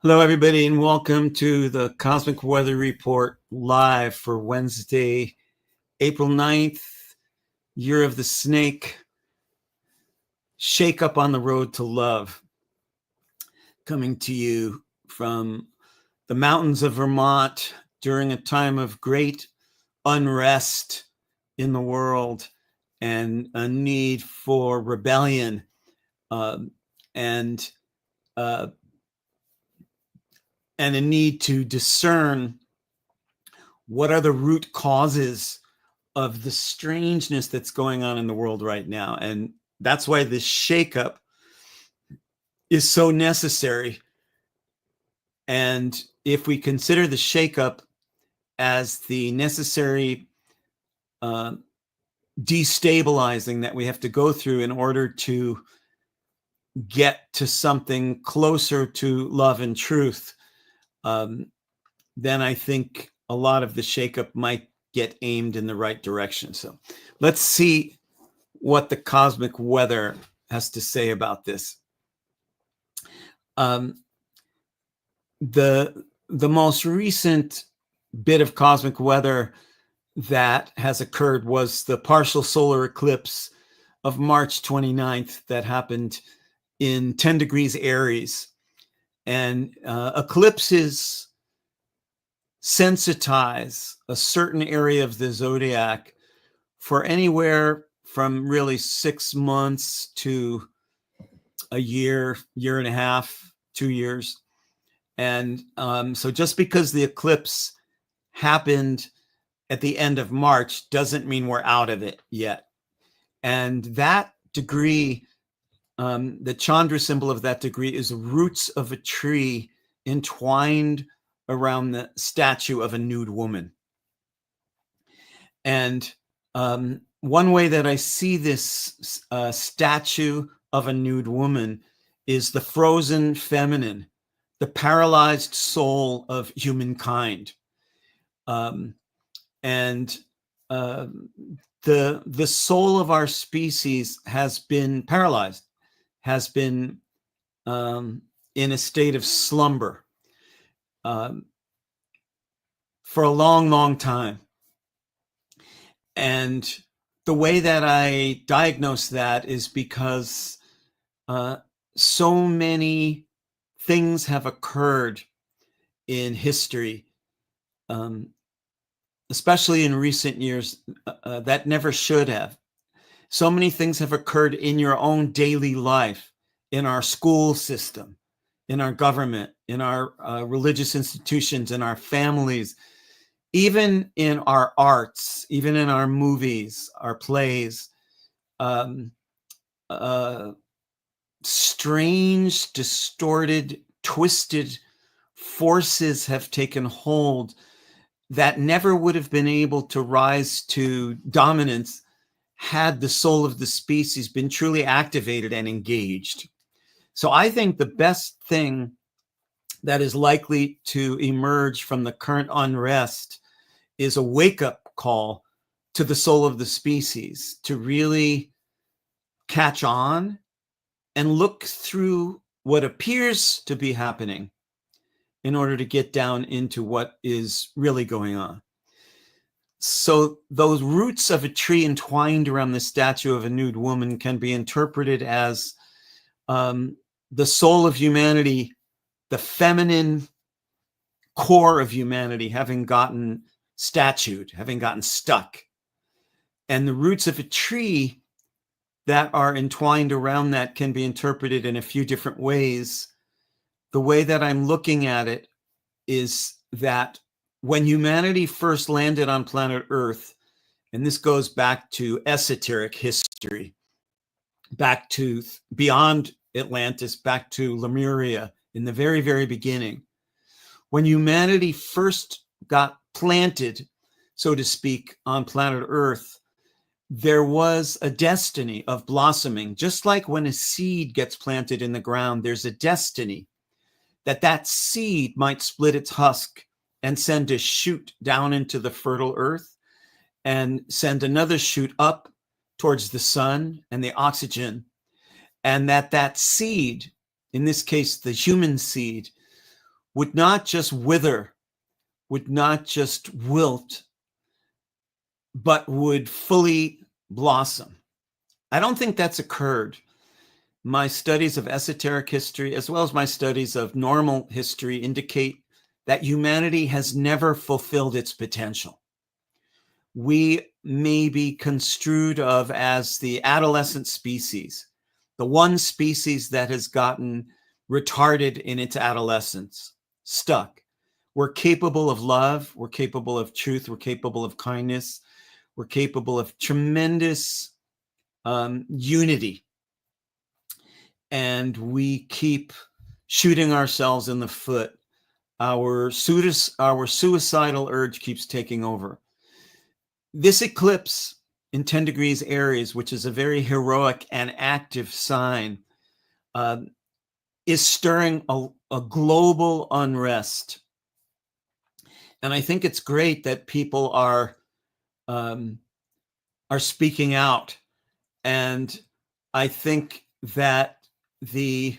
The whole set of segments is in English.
Hello, everybody, and welcome to the Cosmic Weather Report live for Wednesday, April 9th, Year of the Snake, Shake Up on the Road to Love, coming to you from the mountains of Vermont during a time of great unrest in the world and a need for rebellion and a need to discern what are the root causes of the strangeness that's going on in the world right now. And that's why this shakeup is so necessary. And if we consider the shakeup as the necessary destabilizing that we have to go through in order to get to something closer to love and truth, then I think a lot of the shakeup might get aimed in the right direction. So let's see what the cosmic weather has to say about this. The most recent bit of cosmic weather that has occurred was the partial solar eclipse of March 29th that happened in 10 degrees Aries. And eclipses sensitize a certain area of the zodiac for anywhere from really 6 months to a year, year and a half, 2 years. And so just because the eclipse happened at the end of March doesn't mean we're out of it yet. And that degree, the chandra symbol of that degree is roots of a tree entwined around the statue of a nude woman. And one way that I see this statue of a nude woman is the frozen feminine, the paralyzed soul of humankind. And the soul of our species has been paralyzed, has been in a state of slumber for a long, long time. And the way that I diagnose that is because so many things have occurred in history, especially in recent years, that never should have. So many things have occurred in your own daily life, in our school system, in our government, in our religious institutions, in our families, even in our arts, even in our movies, our plays. Strange, distorted, twisted forces have taken hold that never would have been able to rise to dominance had the soul of the species been truly activated and engaged. So I think the best thing that is likely to emerge from the current unrest is a wake-up call to the soul of the species to really catch on and look through what appears to be happening in order to get down into what is really going on. So those roots of a tree entwined around the statue of a nude woman can be interpreted as the soul of humanity, the feminine core of humanity having gotten statued, having gotten stuck. And the roots of a tree that are entwined around that can be interpreted in a few different ways. The way that I'm looking at it is that when humanity first landed on planet Earth, and this goes back to esoteric history, back to beyond Atlantis, back to Lemuria in the very, very beginning, when humanity first got planted, so to speak, on planet Earth, there was a destiny of blossoming. Just like when a seed gets planted in the ground, there's a destiny that seed might split its husk and send a shoot down into the fertile earth and send another shoot up towards the sun and the oxygen. And that seed, in this case, the human seed, would not just wither, would not just wilt, but would fully blossom. I don't think that's occurred. My studies of esoteric history, as well as my studies of normal history, indicate that humanity has never fulfilled its potential. We may be construed of as the adolescent species, the one species that has gotten retarded in its adolescence, stuck. We're capable of love, we're capable of truth, we're capable of kindness, we're capable of tremendous unity. And we keep shooting ourselves in the foot. Our suicidal urge keeps taking over. This eclipse in 10 degrees Aries, which is a very heroic and active sign, is stirring a global unrest. And I think it's great that people are speaking out. And I think that the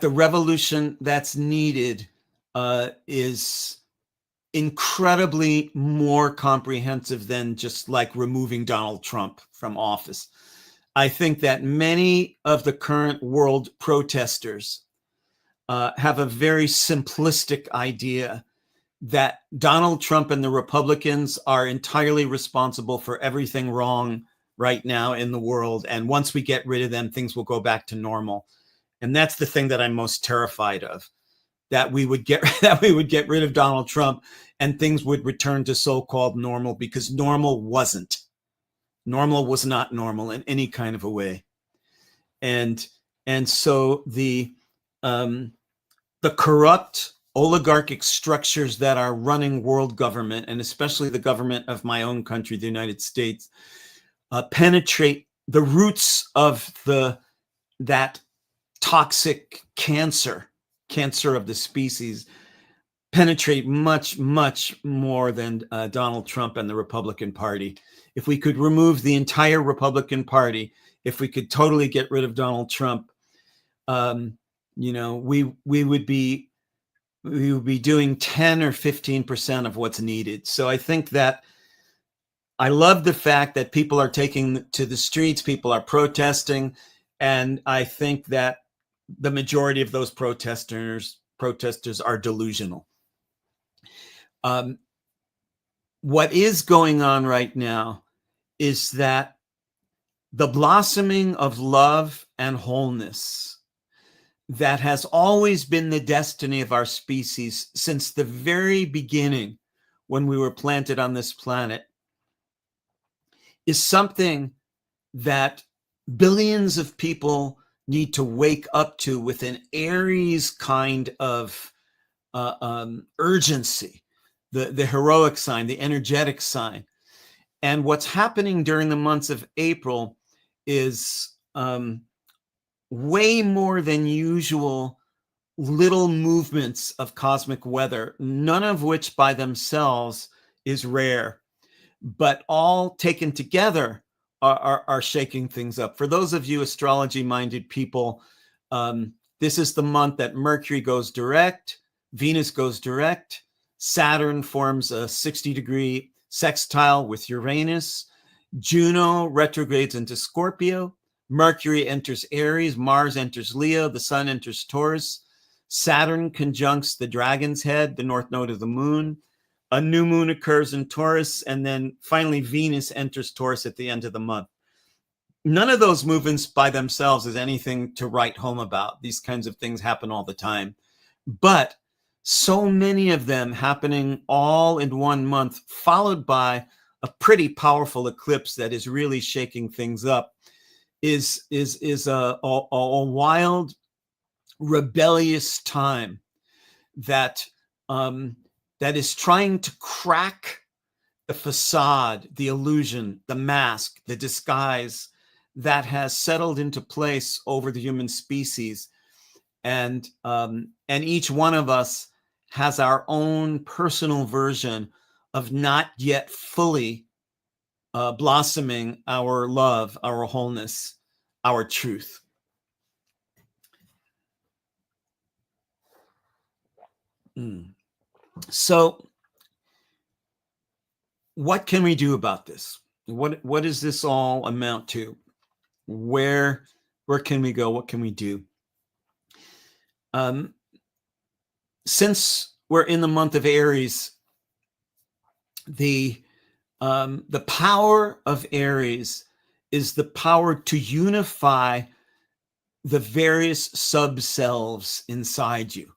revolution that's needed is incredibly more comprehensive than just like removing Donald Trump from office. I think that many of the current world protesters have a very simplistic idea that Donald Trump and the Republicans are entirely responsible for everything wrong right now in the world. And once we get rid of them, things will go back to normal. And that's the thing that I'm most terrified of, that we would get rid of Donald Trump and things would return to so-called normal, because normal wasn't. Normal was not normal in any kind of a way. And so the corrupt oligarchic structures that are running world government, and especially the government of my own country, the United States, penetrate the roots of that toxic cancer of the species, penetrate much, much more than Donald Trump and the Republican Party. If we could remove the entire Republican Party, if we could totally get rid of Donald Trump, we would be doing 10 or 15% of what's needed. So I think that I love the fact that people are taking to the streets, people are protesting, and I think that the majority of those protesters are delusional. What is going on right now is that the blossoming of love and wholeness that has always been the destiny of our species since the very beginning, when we were planted on this planet, is something that billions of people need to wake up to with an Aries kind of urgency, the heroic sign, the energetic sign. And what's happening during the months of April is way more than usual little movements of cosmic weather, none of which by themselves is rare, but all taken together are shaking things up. For those of you astrology-minded people, this is the month that Mercury goes direct, Venus goes direct, Saturn forms a 60-degree sextile with Uranus, Juno retrogrades into Scorpio, Mercury enters Aries, Mars enters Leo, the Sun enters Taurus, Saturn conjuncts the dragon's head, the north node of the moon, a new moon occurs in Taurus, and then finally Venus enters Taurus at the end of the month. None of those movements by themselves is anything to write home about. These kinds of things happen all the time. But so many of them happening all in 1 month, followed by a pretty powerful eclipse that is really shaking things up, is a wild, rebellious time that is trying to crack the facade, the illusion, the mask, the disguise that has settled into place over the human species. And each one of us has our own personal version of not yet fully blossoming our love, our wholeness, our truth. Mm. So, what can we do about this? What does this all amount to? Where can we go? What can we do? Since we're in the month of Aries, the power of Aries is the power to unify the various subselves inside you.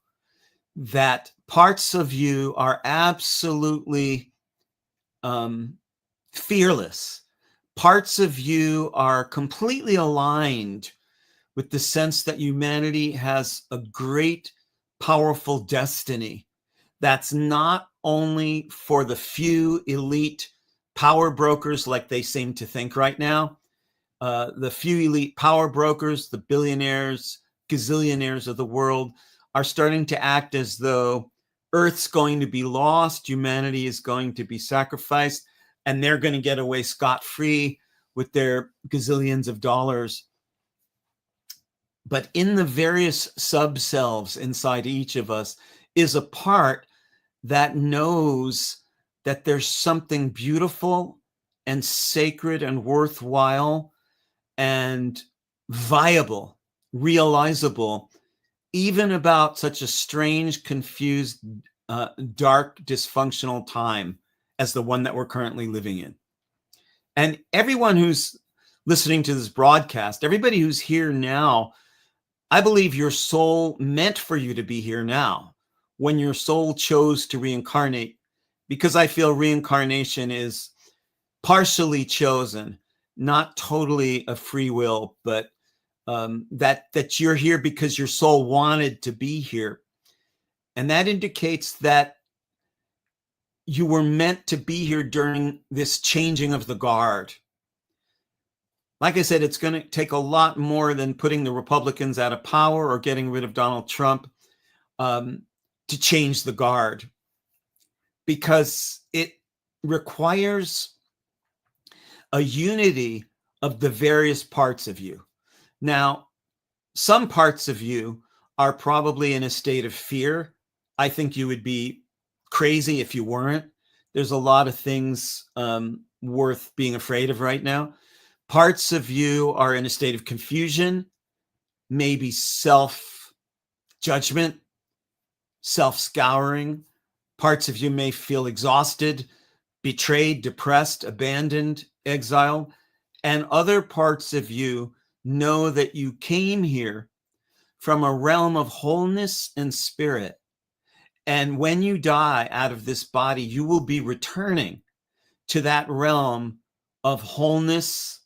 That parts of you are absolutely fearless. Parts of you are completely aligned with the sense that humanity has a great, powerful destiny that's not only for the few elite power brokers like they seem to think right now. The few elite power brokers, the billionaires, gazillionaires of the world, are starting to act as though Earth's going to be lost, humanity is going to be sacrificed, and they're going to get away scot-free with their gazillions of dollars. But in the various subselves inside each of us is a part that knows that there's something beautiful and sacred and worthwhile and viable, realizable, even about such a strange, confused, dark, dysfunctional time as the one that we're currently living in. And everyone who's listening to this broadcast, everybody who's here now, I believe your soul meant for you to be here now when your soul chose to reincarnate, because I feel reincarnation is partially chosen, not totally a free will, but that you're here because your soul wanted to be here. And that indicates that you were meant to be here during this changing of the guard. Like I said, it's going to take a lot more than putting the Republicans out of power or getting rid of Donald Trump to change the guard, because it requires a unity of the various parts of you. Now, some parts of you are probably in a state of fear. I think you would be crazy if you weren't. There's a lot of things worth being afraid of right now. Parts of you are in a state of confusion, maybe self-judgment, self-scouring. Parts of you may feel exhausted, betrayed, depressed, abandoned, exiled. And other parts of you know that you came here from a realm of wholeness and spirit. And when you die out of this body, you will be returning to that realm of wholeness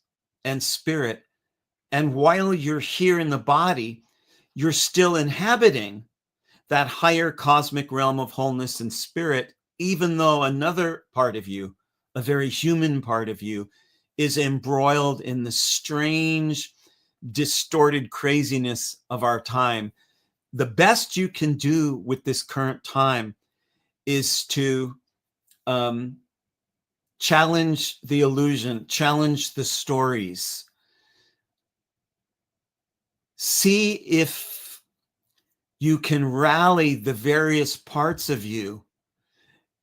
and spirit. And while you're here in the body, you're still inhabiting that higher cosmic realm of wholeness and spirit, even though another part of you, a very human part of you, is embroiled in the strange, distorted craziness of our time. The best you can do with this current time is to challenge the illusion, challenge the stories. See if you can rally the various parts of you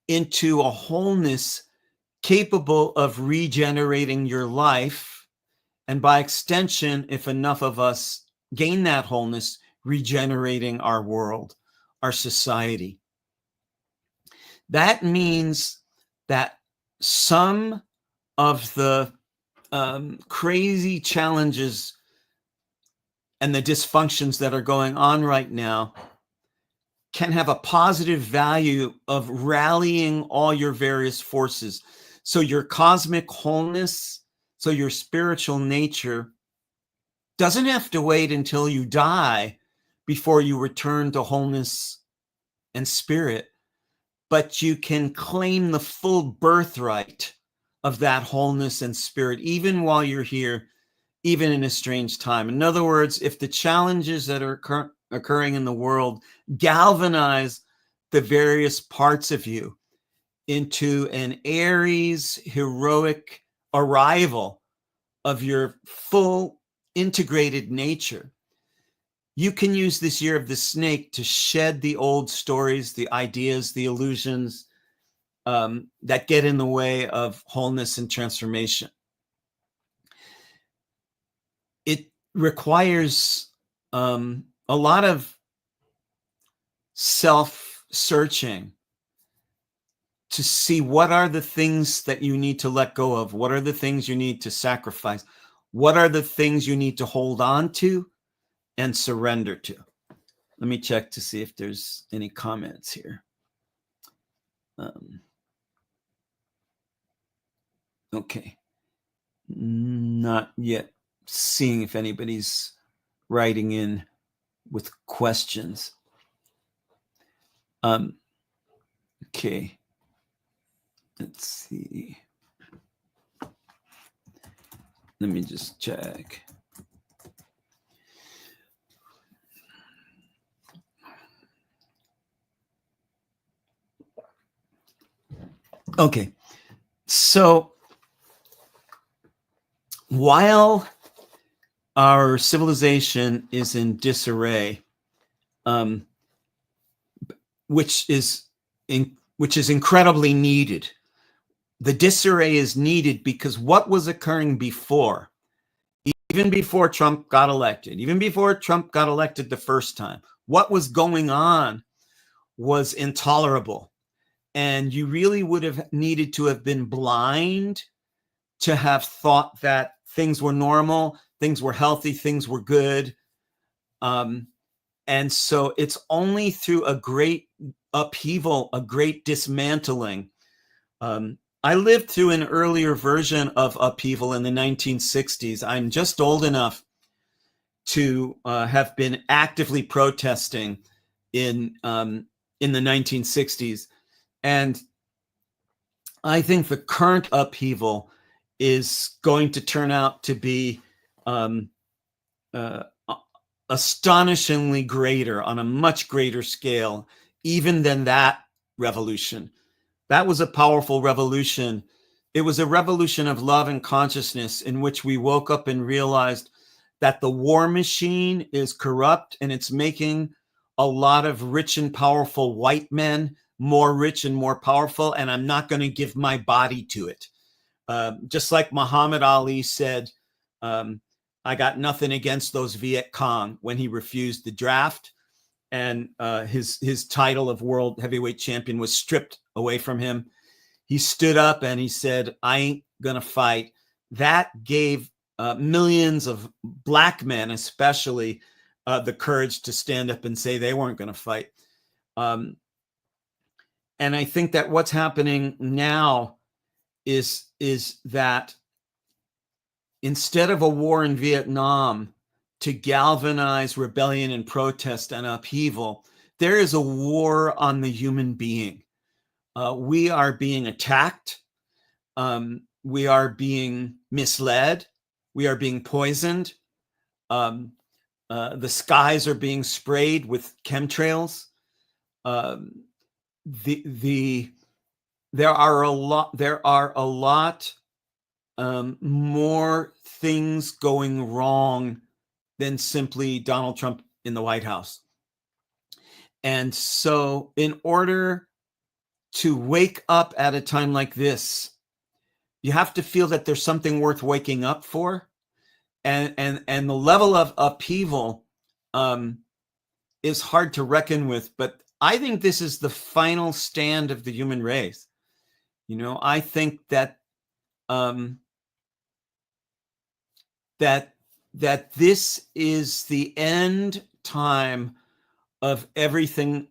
into a wholeness capable of regenerating your life. And by extension, if enough of us gain that wholeness, regenerating our world, our society. That means that some of the crazy challenges and the dysfunctions that are going on right now can have a positive value of rallying all your various forces. So your cosmic wholeness, so your spiritual nature doesn't have to wait until you die before you return to wholeness and spirit, but you can claim the full birthright of that wholeness and spirit, even while you're here, even in a strange time. In other words, if the challenges that are occurring in the world galvanize the various parts of you into an Aries heroic arrival of your full integrated nature, you can use this year of the snake to shed the old stories, the ideas, the illusions that get in the way of wholeness and transformation. It requires a lot of self-searching to see what are the things that you need to let go of, what are the things you need to sacrifice, what are the things you need to hold on to and surrender to. Let me check to see if there's any comments here. Okay. Not yet seeing if anybody's writing in with questions. Okay. Let's see. Let me just check. Okay. So while our civilization is in disarray, which is incredibly needed. The disarray is needed because what was occurring before, even before Trump got elected, the first time, what was going on was intolerable. And you really would have needed to have been blind to have thought that things were normal, things were healthy, things were good. And so it's only through a great upheaval, a great dismantling. I lived through an earlier version of upheaval in the 1960s. I'm just old enough to have been actively protesting in the 1960s. And I think the current upheaval is going to turn out to be astonishingly greater, on a much greater scale, even than that revolution. That was a powerful revolution. It was a revolution of love and consciousness in which we woke up and realized that the war machine is corrupt and it's making a lot of rich and powerful white men more rich and more powerful, and I'm not going to give my body to it. Just like Muhammad Ali said, I got nothing against those Viet Cong when he refused the draft, and his title of world heavyweight champion was stripped away from him. He stood up and he said, I ain't gonna fight. That gave millions of black men, especially, the courage to stand up and say they weren't gonna fight. And I think that what's happening now is that instead of a war in Vietnam to galvanize rebellion and protest and upheaval, there is a war on the human being. We are being attacked. We are being misled. We are being poisoned. The skies are being sprayed with chemtrails. There are a lot more things going wrong than simply Donald Trump in the White House. And so in order to wake up at a time like this, you have to feel that there's something worth waking up for. And the level of upheaval is hard to reckon with, but I think this is the final stand of the human race. You know, I think that that this is the end time of everything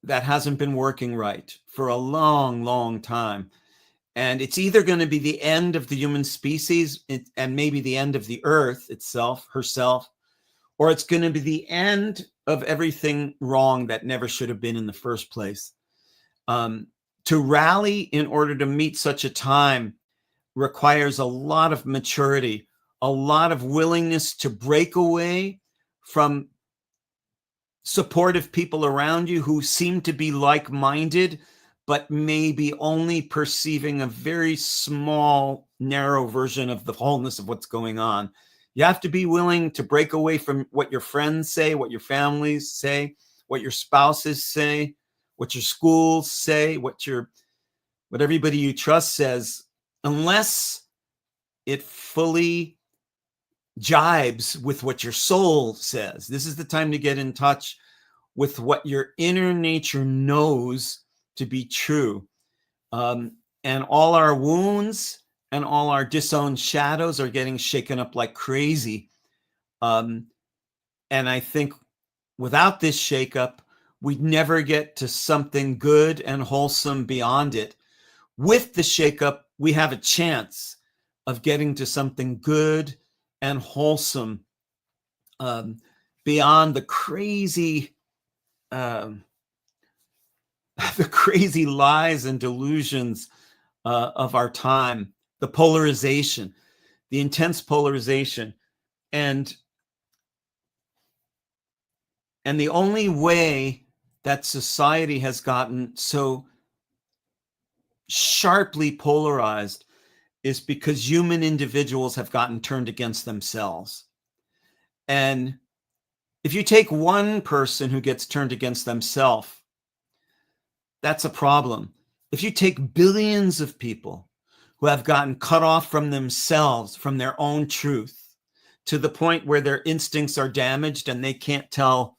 that hasn't been working right for a long, long time. And it's either going to be the end of the human species and maybe the end of the earth itself, herself, or it's going to be the end of everything wrong that never should have been in the first place. To rally in order to meet such a time requires a lot of maturity, a lot of willingness to break away from supportive people around you who seem to be like-minded, but maybe only perceiving a very small, narrow version of the wholeness of what's going on. You have to be willing to break away from what your friends say, what your families say, what your spouses say, what your schools say, what everybody you trust says, unless it fully jibes with what your soul says. This is the time to get in touch with what your inner nature knows to be true. And all our wounds and all our disowned shadows are getting shaken up like crazy. And I think without this shakeup, we'd never get to something good and wholesome beyond it. With the shakeup, we have a chance of getting to something good and wholesome beyond the crazy lies and delusions of our time, the polarization, the intense polarization. And the only way that society has gotten so sharply polarized is because human individuals have gotten turned against themselves. And if you take one person who gets turned against themselves, that's a problem. If you take billions of people who have gotten cut off from themselves, from their own truth, to the point where their instincts are damaged and they can't tell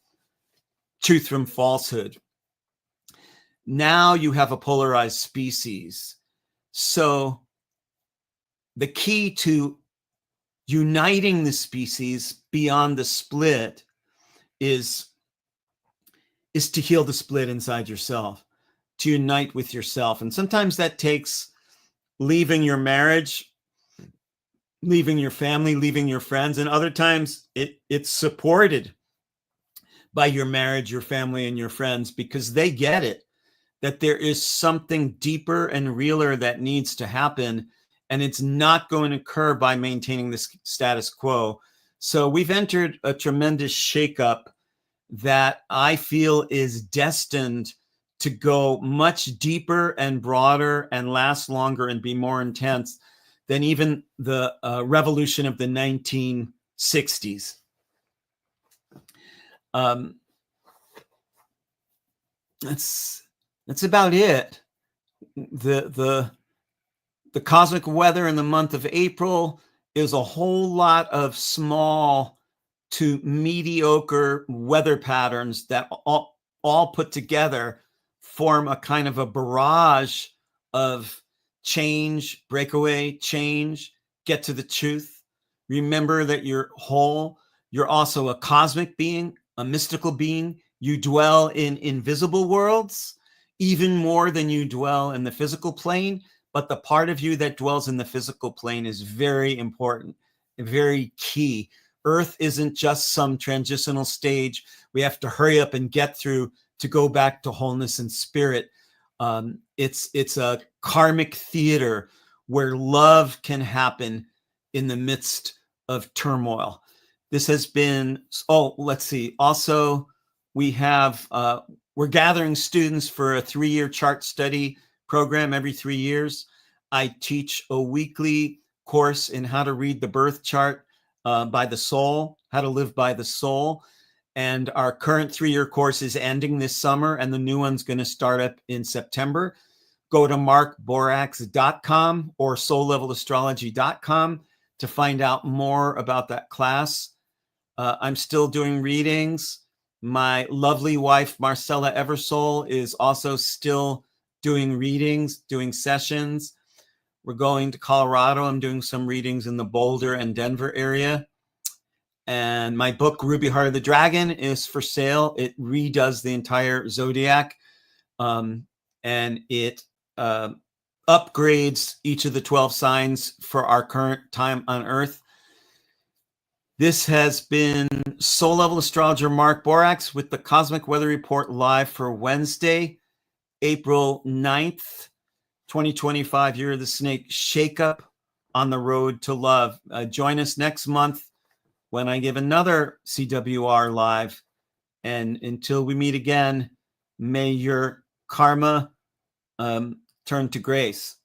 truth from falsehood, now you have a polarized species. So the key to uniting the species beyond the split is to heal the split inside yourself, to unite with yourself. And sometimes that takes leaving your marriage, leaving your family, leaving your friends. And other times it's supported by your marriage, your family, and your friends, because they get it, that there is something deeper and realer that needs to happen. And it's not going to occur by maintaining this status quo. So we've entered a tremendous shakeup that I feel is destined to go much deeper and broader and last longer and be more intense than even the revolution of the 1960s. That's about it. The cosmic weather in the month of April is a whole lot of small to mediocre weather patterns that all put together form a kind of a barrage of change, breakaway, change, get to the truth. Remember that you're whole. You're also a cosmic being, a mystical being. You dwell in invisible worlds, even more than you dwell in the physical plane. But the part of you that dwells in the physical plane is very important, very key. Earth isn't just some transitional stage we have to hurry up and get through to go back to wholeness and spirit. It's a karmic theater where love can happen in the midst of turmoil. This has been, let's see. Also, we have, we're gathering students for a 3-year chart study program every 3 years. I teach a weekly course in how to read the birth chart by the soul, how to live by the soul. And our current 3-year course is ending this summer, and the new one's going to start up in September. Go to markborax.com or soullevelastrology.com to find out more about that class. I'm still doing readings. My lovely wife, Marcella Eversole, is also still doing readings, doing sessions. We're going to Colorado. I'm doing some readings in the Boulder and Denver area. And my book, Ruby Heart of the Dragon, is for sale. It redoes the entire zodiac, and it upgrades each of the 12 signs for our current time on Earth. This has been Soul Level Astrologer Mark Borax with the Cosmic Weather Report live for Wednesday, April 9th, 2025, Year of the Snake, Shakeup on the Road to Love. Join us next month when I give another CWR live. And until we meet again, may your karma turn to grace.